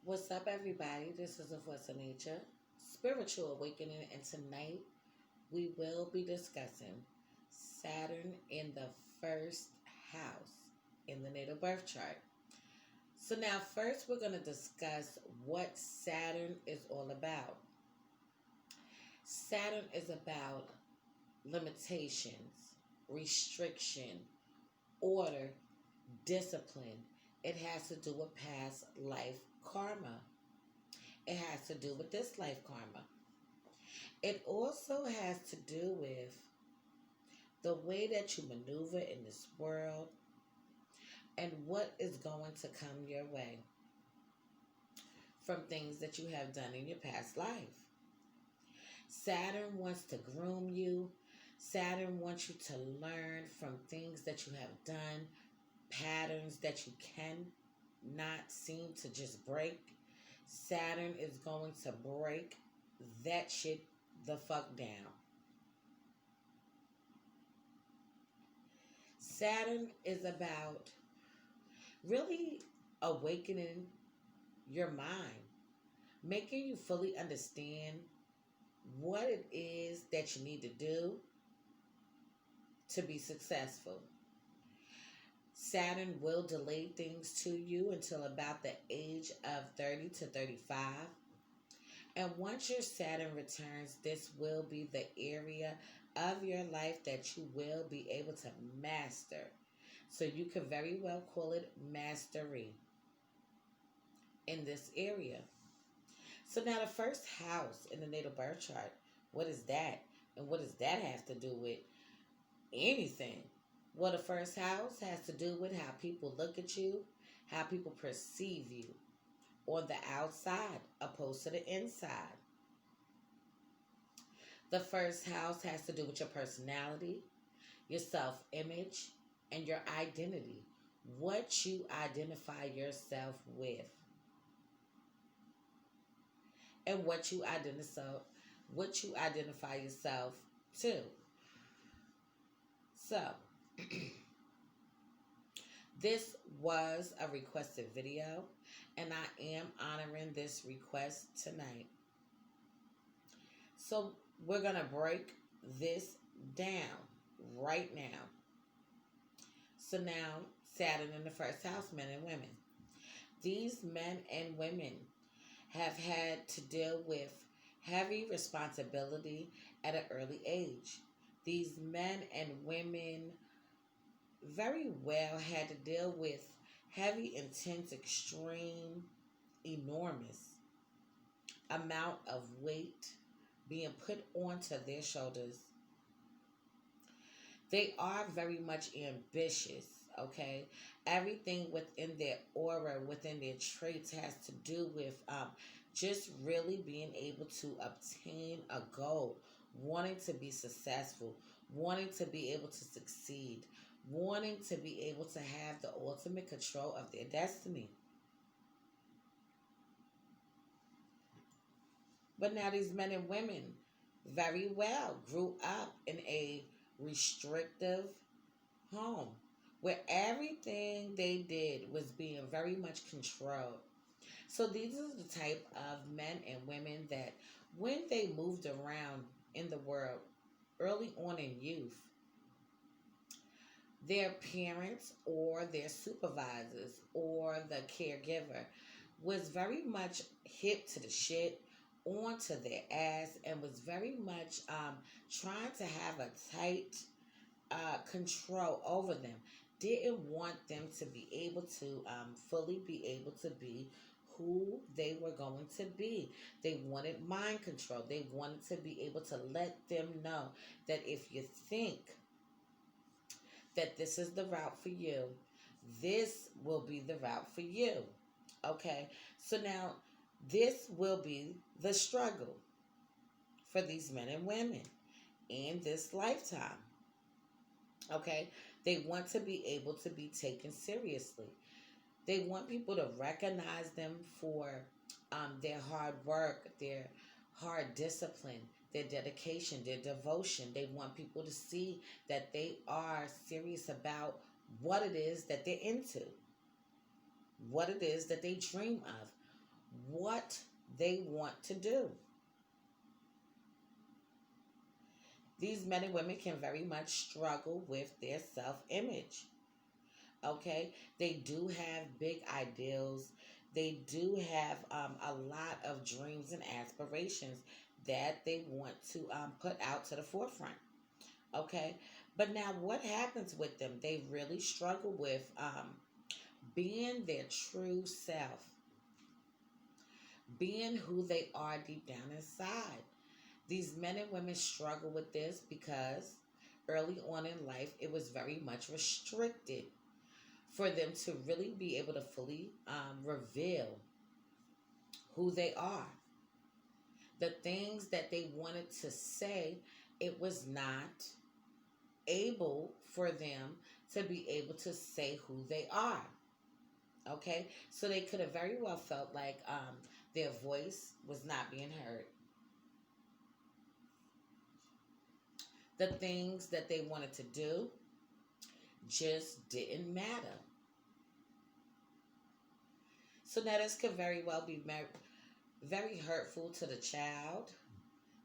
What's up, everybody? This is the Force of Nature Spiritual Awakening, and tonight we will be discussing Saturn in the first house in the natal birth chart. So, now first, we're going to discuss what Saturn is all about. Saturn is about limitations, restriction, order, discipline. It has to do with past life karma. It has to do with this life karma. It also has to do with the way that you maneuver in this world and what is going to come your way from things that you have done in your past life. Saturn wants to groom you. Saturn wants you to learn from things that you have done, patterns that you cannot seem to just break. Saturn is going to break that shit the fuck down. Saturn is about really awakening your mind, making you fully understand what it is that you need to do to be successful. Saturn will delay things to you until about the age of 30 to 35. And once your Saturn returns, this will be the area of your life that you will be able to master. So you could very well call it mastery in this area. So now the first house in the natal birth chart, what is that? And what does that have to do with anything? Well, the first house has to do with how people look at you, how people perceive you on the outside opposed to the inside. The first house has to do with your personality, your self image, and your identity. What you identify yourself with. And what you identify yourself to. So this was a requested video, and I am honoring this request tonight. So we're going to break this down right now. So now, Saturn in the first house, men and women. These men and women have had to deal with heavy responsibility at an early age. These men and women very well had to deal with heavy, intense, extreme, enormous amount of weight being put onto their shoulders. They are very much ambitious, okay? Everything within their aura, within their traits has to do with just really being able to obtain a goal, wanting to be successful, wanting to be able to succeed, wanting to be able to have the ultimate control of their destiny. But now these men and women very well grew up in a restrictive home where everything they did was being very much controlled. So these are the type of men and women that when they moved around in the world early on in youth, their parents or their supervisors or the caregiver was very much hip to the shit, onto their ass, and was very much trying to have a tight control over them. Didn't want them to be able to fully be able to be who they were going to be. They wanted mind control. They wanted to be able to let them know that if you think that this is the route for you, this will be the route for you. Okay? So now, this will be the struggle for these men and women in this lifetime. Okay? They want to be able to be taken seriously. They want people to recognize them for their hard work, their hard discipline, their dedication, their devotion. They want people to see that they are serious about what it is that they're into, what it is that they dream of, what they want to do. These men and women can very much struggle with their self-image. Okay, they do have big ideals. They do have a lot of dreams and aspirations that they want to put out to the forefront. Okay, but now what happens with them? They really struggle with being their true self, being who they are deep down inside. These men and women struggle with this because early on in life it was very much restricted for them to really be able to fully reveal who they are. The things that they wanted to say, it was not able for them to be able to say who they are. Okay? So they could have very well felt like their voice was not being heard. The things that they wanted to do just didn't matter. So now this could very well be very hurtful to the child.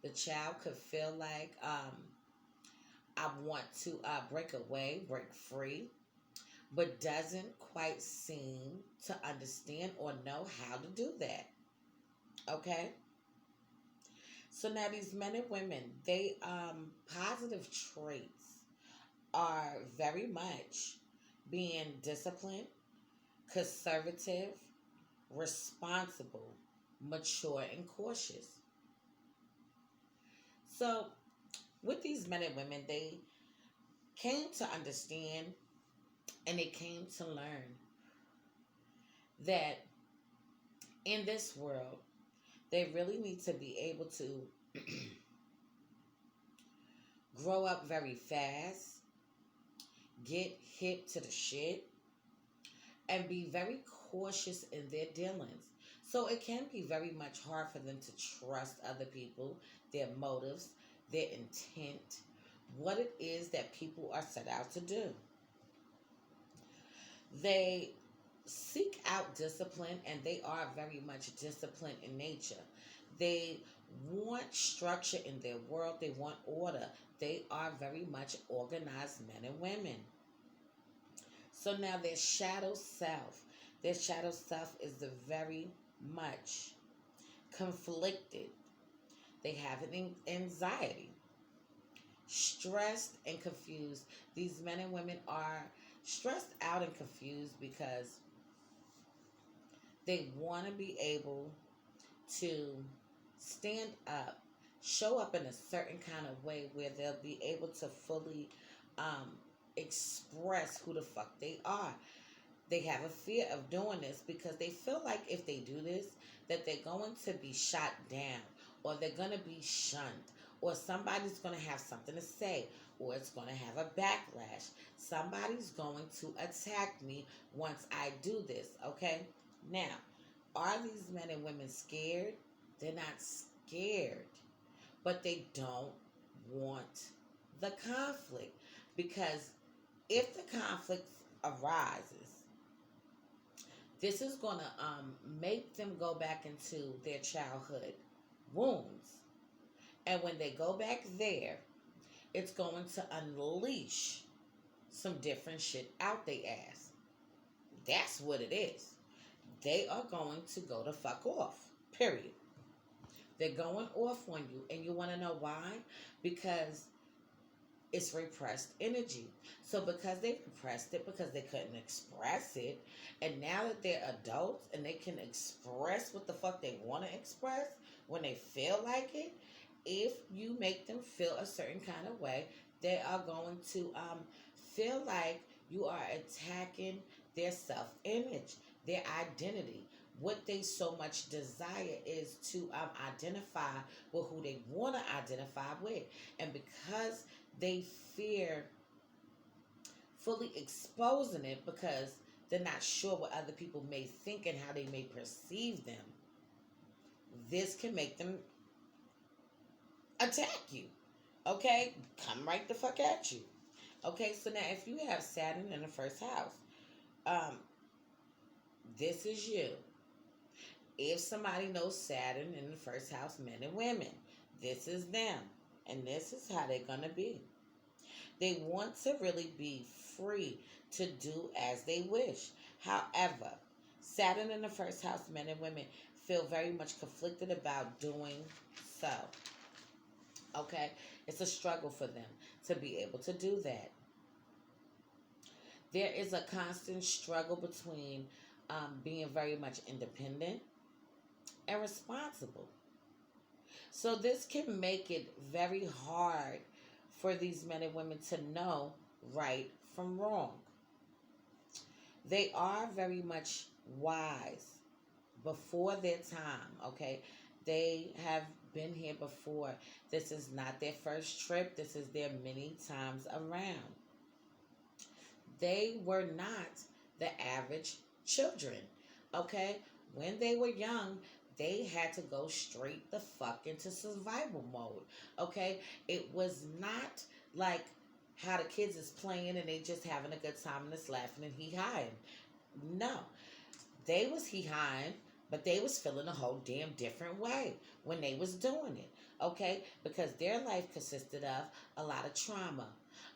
The child could feel like, I want to break away, break free, but doesn't quite seem to understand or know how to do that. Okay? So now these men and women, they positive traits are very much being disciplined, conservative, responsible, mature, and cautious. So with these men and women, they came to understand and they came to learn that in this world, they really need to be able to grow up very fast, get hip to the shit, and be very cautious in their dealings. So it can be very much hard for them to trust other people, their motives, their intent, what it is that people are set out to do. They seek out discipline and they are very much disciplined in nature. They want structure in their world. They want order. They are very much organized men and women. So now their shadow self. Their shadow self is the very much conflicted. They have an anxiety, stressed and confused. These men and women are stressed out and confused because they want to be able to stand up, show up in a certain kind of way where they'll be able to fully express who the fuck they are. They have a fear of doing this because they feel like if they do this, that they're going to be shot down, or they're going to be shunned, or somebody's going to have something to say, or it's going to have a backlash. Somebody's going to attack me once I do this, okay? Now, are these men and women scared? They're not scared, but they don't want the conflict, because if the conflict arises, this is going to make them go back into their childhood wounds. And when they go back there, it's going to unleash some different shit out their ass. That's what it is. They are going to go the fuck off. Period. They're going off on you. And you want to know why? Because it's repressed energy. So because they repressed it, because they couldn't express it, and now that they're adults and they can express what the fuck they want to express when they feel like it, if you make them feel a certain kind of way, they are going to feel like you are attacking their self-image, their identity. What they so much desire is to identify with who they want to identify with. And because they fear fully exposing it, because they're not sure what other people may think and how they may perceive them, this can make them attack you. Okay? Come right the fuck at you. Okay, so now if you have Saturn in the first house, this is you. If somebody knows Saturn in the first house, men and women, this is them. And this is how they're going to be. They want to really be free to do as they wish. However, Saturn in the first house, men and women feel very much conflicted about doing so. Okay? It's a struggle for them to be able to do that. There is a constant struggle between being very much independent and responsible. So this can make it very hard for these men and women to know right from wrong. They are very much wise before their time, okay? They have been here before. This is not their first trip. This is their many times around. They were not the average children, okay? When they were young, they had to go straight the fuck into survival mode, okay? It was not like how the kids is playing and they just having a good time and it's laughing and hee-hawing. No. They was hee-hawing, but they was feeling a whole damn different way when they was doing it, okay? Because their life consisted of a lot of trauma,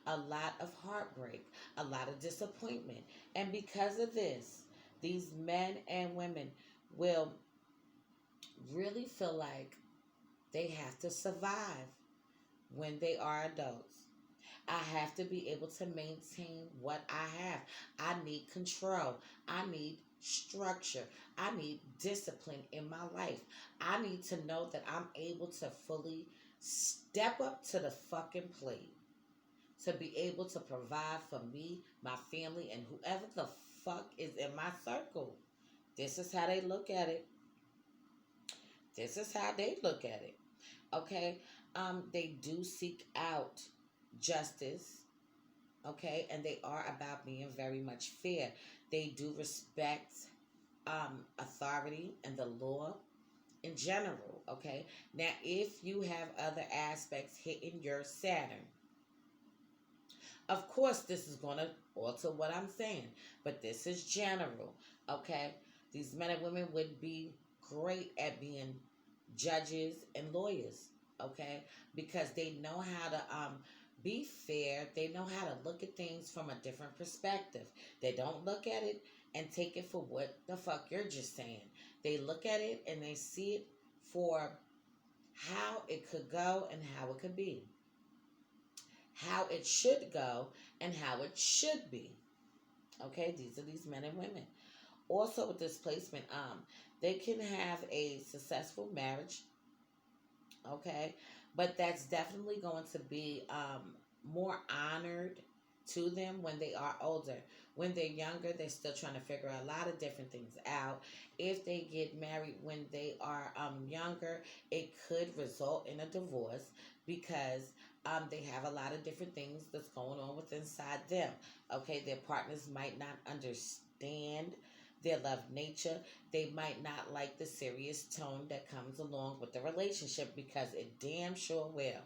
a lot of heartbreak, a lot of disappointment. And because of this, these men and women will really feel like they have to survive when they are adults. I have to be able to maintain what I have. I need control. I need structure. I need discipline in my life. I need to know that I'm able to fully step up to the fucking plate to be able to provide for me, my family, and whoever the fuck is in my circle. This is how they look at it. This is how they look at it. Okay? They do seek out justice. Okay? And they are about being very much fair. They do respect authority and the law in general. Okay? Now, if you have other aspects hitting your Saturn, of course, this is going to alter what I'm saying, but this is general, okay? These men and women would be great at being judges and lawyers, okay? Because they know how to be fair. They know how to look at things from a different perspective. They don't look at it and take it for what the fuck you're just saying. They look at it and they see it for how it could go and how it could be. How it should go and how it should be. Okay, these are these men and women. Also with this placement, they can have a successful marriage. Okay, but that's definitely going to be more honored to them when they are older. When they're younger, they're still trying to figure a lot of different things out. If they get married when they are younger, it could result in a divorce because they have a lot of different things that's going on with inside them. Okay, their partners might not understand their love nature. They might not like the serious tone that comes along with the relationship because it damn sure will.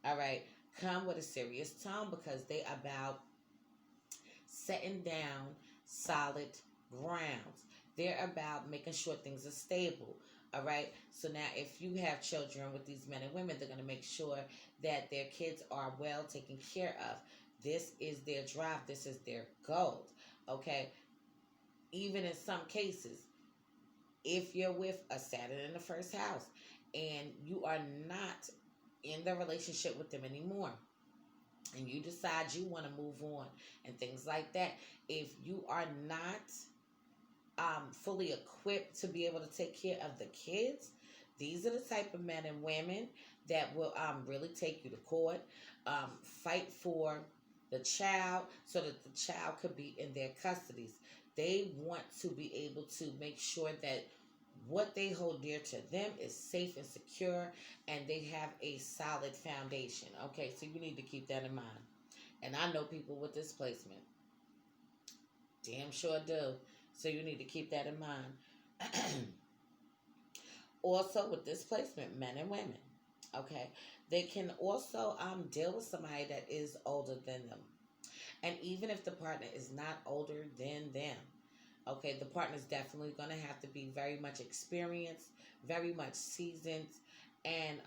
All right, come with a serious tone because they about setting down solid grounds. They're about making sure things are stable. All right. So now, if you have children with these men and women, they're going to make sure that their kids are well taken care of. This is their drive. This is their goal. Okay. Even in some cases, if you're with a Saturn in the first house and you are not in the relationship with them anymore, and you decide you want to move on and things like that, if you are not fully equipped to be able to take care of the kids, these are the type of men and women that will really take you to court, fight for the child so that the child could be in their custodies. They want to be able to make sure that what they hold dear to them is safe and secure and they have a solid foundation. Okay, so you need to keep that in mind. And I know people with this placement. Damn sure do. So you need to keep that in mind. Also with this placement, men and women. Okay. They can also deal with somebody that is older than them. And even if the partner is not older than them, Okay, the partner's definitely going to have to be very much experienced, very much seasoned, and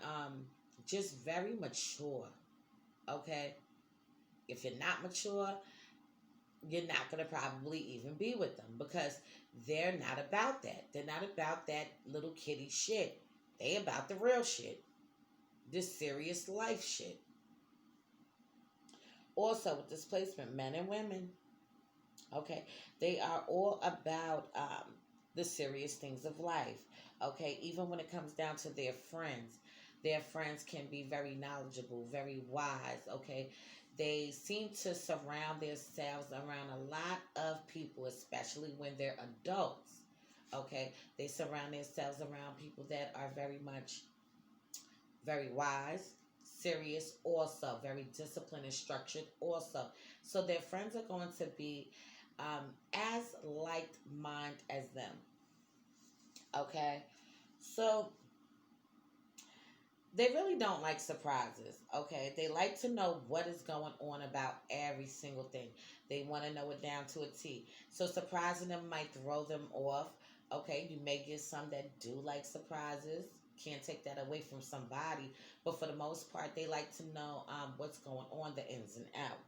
just very mature. Okay, if you're not mature, you're not going to probably even be with them because they're not about that. They're not about that little kitty shit. They about the real shit, this serious life shit. Also, with displacement, men and women, okay, they are all about the serious things of life. Okay, even when it comes down to their friends can be very knowledgeable, very wise. Okay, they seem to surround themselves around a lot of people, especially when they're adults. Okay, they surround themselves around people that are very much very wise, serious, also very disciplined and structured, also. So their friends are going to be as like mind as them. Okay, so they really don't like surprises. Okay, they like to know what is going on about every single thing. They want to know it down to a T. So surprising them might throw them off. Okay, you may get some that do like surprises. Can't take that away from somebody, but for the most part, they like to know what's going on, the ins and outs.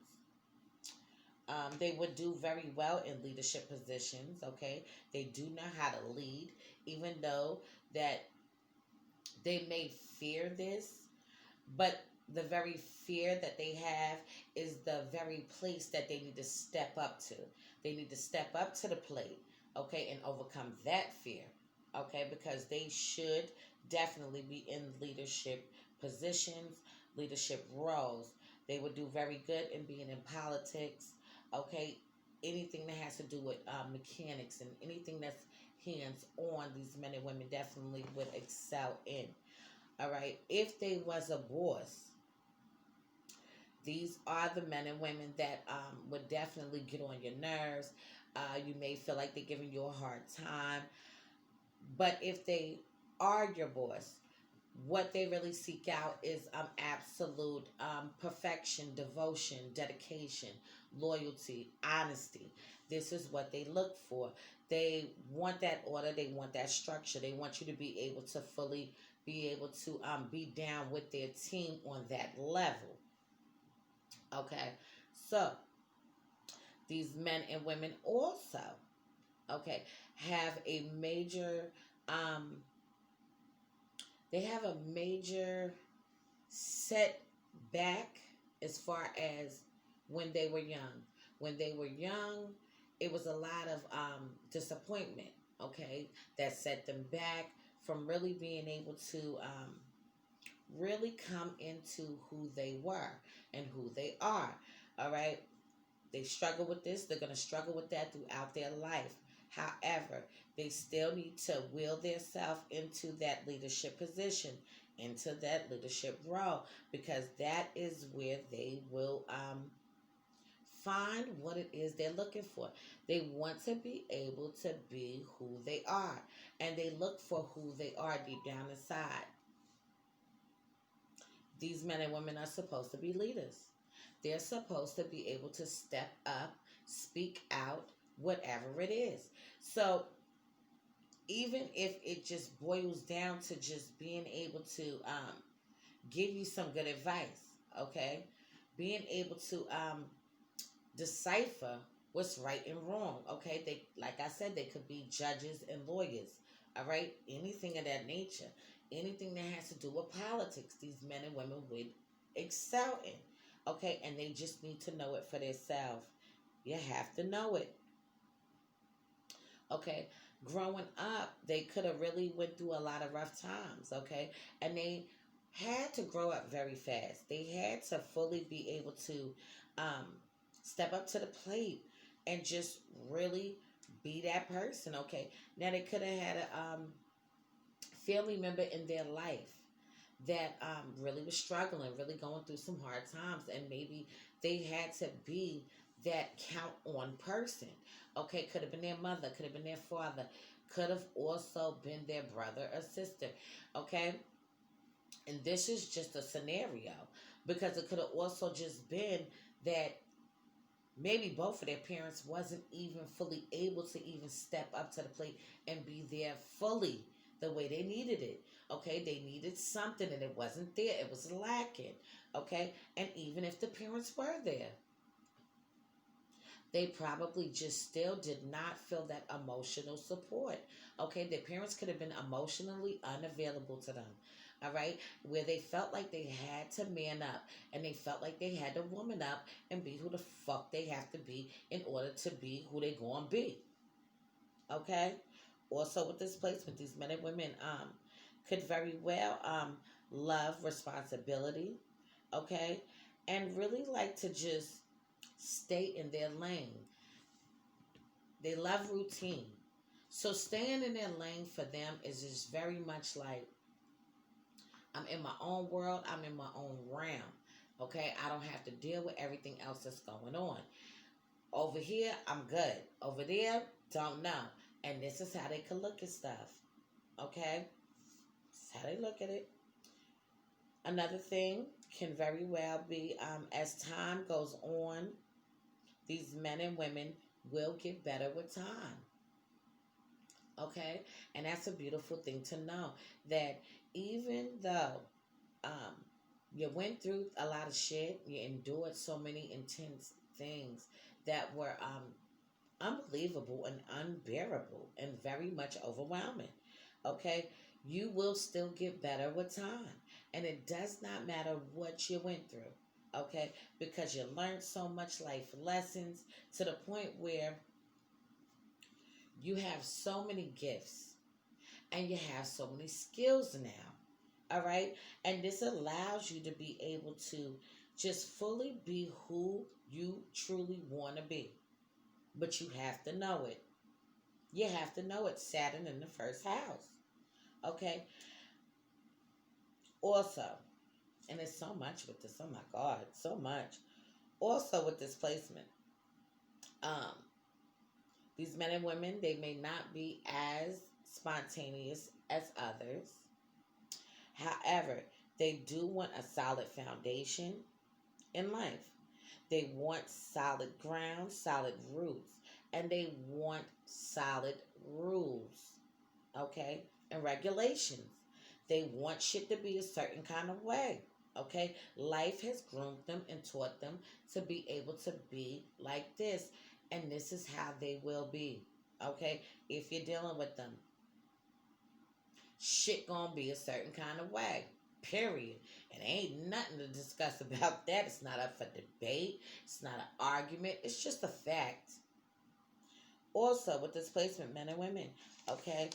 They would do very well in leadership positions. Okay, they do know how to lead, even though that they may fear this, but the very fear that they have is the very place that they need to step up to. They need to step up to the plate, okay, and overcome that fear, okay, because they should definitely be in leadership positions, leadership roles. They would do very good in being in politics, okay, anything that has to do with mechanics and anything that's hands on, these men and women definitely would excel in. All right. If they was a boss, these are the men and women that would definitely get on your nerves. You may feel like they're giving you a hard time. But if they are your boss, what they really seek out is absolute perfection, devotion, dedication, loyalty, honesty. This is what they look for. They want that order. They want that structure. They want you to be able to fully be able to be down with their team on that level. Okay, so these men and women also, okay, have a major um, they have a major setback as far as when they were young. When they were young, it was a lot of disappointment, okay, that set them back from really being able to really come into who they were and who they are. All right. They struggle with this, they're going to struggle with that throughout their life. However, they still need to will themselves into that leadership position, into that leadership role, because that is where they will find what it is they're looking for. They want to be able to be who they are, and they look for who they are deep down inside. These men and women are supposed to be leaders. They're supposed to be able to step up, speak out, whatever it is. So even if it just boils down to just being able to give you some good advice, okay? Being able to decipher what's right and wrong, okay? They, like I said, they could be judges and lawyers, all right? Anything of that nature, anything that has to do with politics, these men and women would excel in, okay? And they just need to know it for themselves. You have to know it, okay? Growing up, they could have really went through a lot of rough times, okay? And they had to grow up very fast. They had to fully be able to um, step up to the plate and just really be that person, okay? Now, they could have had a family member in their life that really was struggling, really going through some hard times, and maybe they had to be that count on person. Okay, could have been their mother, could have been their father, could have also been their brother or sister. Okay, and this is just a scenario because it could have also just been that Maybe both of their parents wasn't even fully able to even step up to the plate and be there fully the way they needed it. Okay, they needed something and it wasn't there. It was lacking. Okay, and even if the parents were there, they probably just still did not feel that emotional support. Okay, their parents could have been emotionally unavailable to them. All right, where they felt like they had to man up and they felt like they had to woman up and be who the fuck they have to be in order to be who they gonna be. Okay, also with this placement, these men and women could very well love responsibility. Okay, and really like to just stay in their lane. They love routine. So staying in their lane for them is just very much like I'm in my own world, I'm in my own realm. Okay, I don't have to deal with everything else that's going on. Over here, I'm good. Over there, don't know. And this is how they can look at stuff. Okay? This is how they look at it. Another thing can very well be as time goes on, these men and women will get better with time. Okay? And that's a beautiful thing to know that even though um, you went through a lot of shit, you endured so many intense things that were unbelievable and unbearable and very much overwhelming. Okay? You will still get better with time. And it does not matter what you went through. Okay? Because you learned so much life lessons to the point where you have so many gifts and you have so many skills now. All right? And this allows you to be able to just fully be who you truly want to be. But you have to know it. You have to know it. Saturn in the first house. Okay? Also, and there's so much with this. Oh my God, so much. Also with this placement, um, these men and women, they may not be as spontaneous as others. However, they do want a solid foundation in life. They want solid ground, solid roots, and they want solid rules, okay, and regulations. They want shit to be a certain kind of way, okay? Life has groomed them and taught them to be able to be like this, and this is how they will be, okay? If you're dealing with them, shit gonna be a certain kind of way. Period. And ain't nothing to discuss about that. It's not up for debate. It's not an argument. It's just a fact. Also, with this placement, men and women, okay,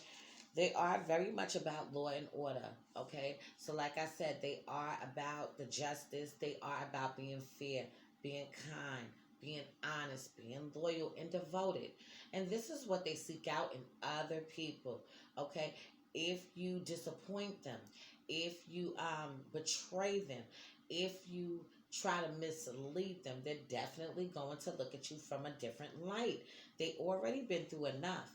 they are very much about law and order, okay? So, like I said, they are about the justice. They are about being fair, being kind, being honest, being loyal, and devoted. And this is what they seek out in other people, okay? If you disappoint them, if you betray them, if you try to mislead them, they're definitely going to look at you from a different light. They already been through enough.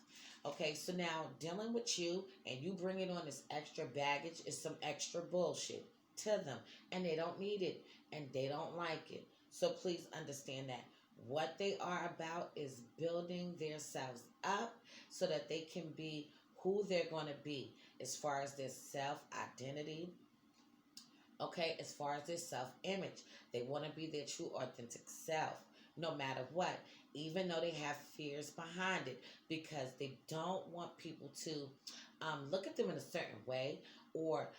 Okay, so now dealing with you and you bringing on this extra baggage is some extra bullshit to them, and they don't need it and they don't like it. So please understand that what they are about is building themselves up so that they can be who they're going to be as far as their self identity. Okay, as far as their self image, they want to be their true authentic self no matter what, even though they have fears behind it, because they don't want people to look at them in a certain way or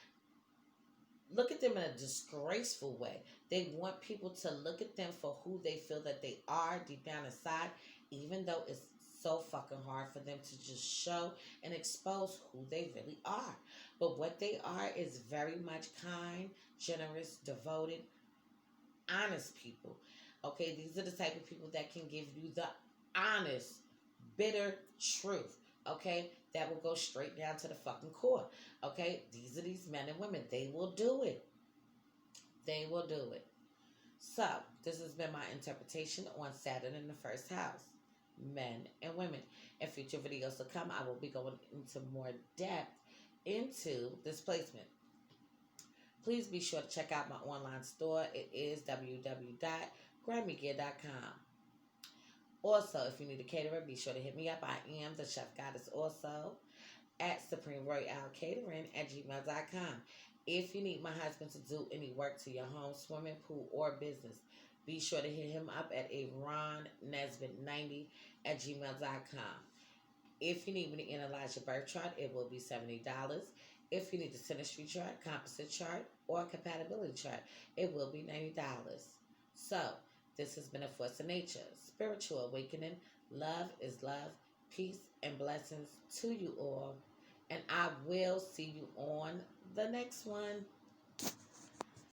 look at them in a disgraceful way. They want people to look at them for who they feel that they are deep down inside, even though it's so fucking hard for them to just show and expose who they really are. But what they are is very much kind, generous, devoted, honest people. Okay, these are the type of people that can give you the honest, bitter truth. Okay, that will go straight down to the fucking core. Okay, these are these men and women. They will do it. They will do it. So, this has been my interpretation on Saturn in the first house, men and women. In future videos to come, I will be going into more depth into this placement. Please be sure to check out my online store. It is www.grammygear.com. Also, if you need a caterer, be sure to hit me up. I am the Chef Goddess also at supremeroyalcatering@gmail.com. If you need my husband to do any work to your home, swimming pool, or business, be sure to hit him up at aronnesbitt90@gmail.com. If you need me to analyze your birth chart, it will be $70. If you need the Synastry chart, Composite chart, or compatibility chart, it will be $90. So, this has been a Force of Nature, Spiritual Awakening. Love is love. Peace and blessings to you all. And I will see you on the next one.